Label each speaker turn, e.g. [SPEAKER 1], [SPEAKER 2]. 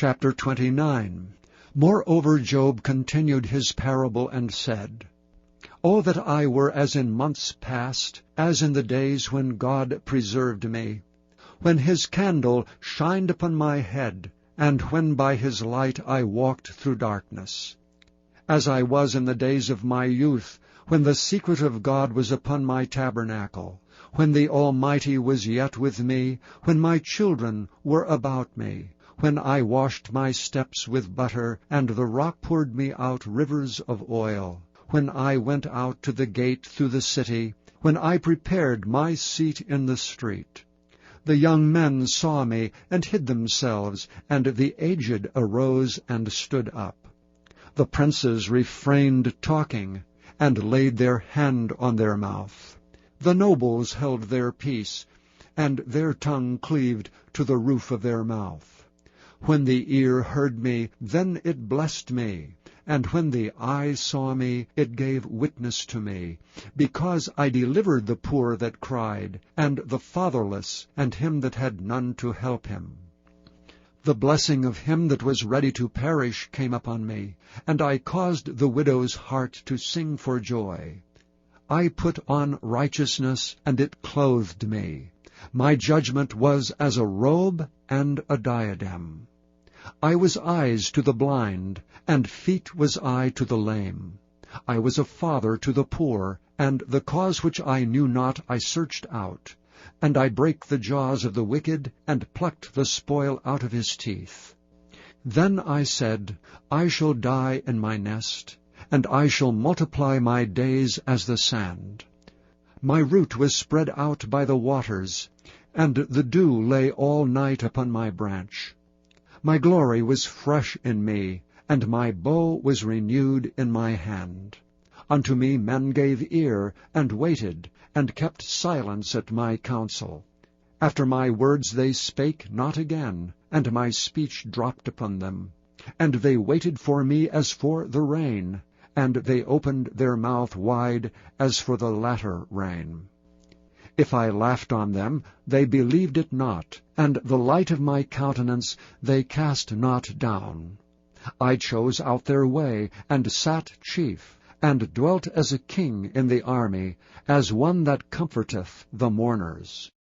[SPEAKER 1] Chapter 29. Moreover Job continued his parable and said, O that I were as in months past, as in the days when God preserved me, when his candle shined upon my head, and when by his light I walked through darkness. As I was in the days of my youth, when the secret of God was upon my tabernacle, when the Almighty was yet with me, when my children were about me, when I washed my steps with butter, and the rock poured me out rivers of oil, when I went out to the gate through the city, when I prepared my seat in the street. The young men saw me and hid themselves, and the aged arose and stood up. The princes refrained talking, and laid their hand on their mouth. The nobles held their peace, and their tongue cleaved to the roof of their mouth. When the ear heard me, then it blessed me, and when the eye saw me, it gave witness to me, because I delivered the poor that cried, and the fatherless, and him that had none to help him. The blessing of him that was ready to perish came upon me, and I caused the widow's heart to sing for joy. I put on righteousness, and it clothed me. My judgment was as a robe and a diadem. I was eyes to the blind, and feet was I to the lame. I was a father to the poor, and the cause which I knew not I searched out. And I brake the jaws of the wicked, and plucked the spoil out of his teeth. Then I said, I shall die in my nest, and I shall multiply my days as the sand. My root was spread out by the waters, and the dew lay all night upon my branch. My glory was fresh in me, and my bow was renewed in my hand. Unto me men gave ear, and waited, and kept silence at my counsel. After my words they spake not again, and my speech dropped upon them. And they waited for me as for the rain, and they opened their mouth wide as for the latter rain. If I laughed on them, they believed it not, and the light of my countenance they cast not down. I chose out their way, and sat chief, and dwelt as a king in the army, as one that comforteth the mourners.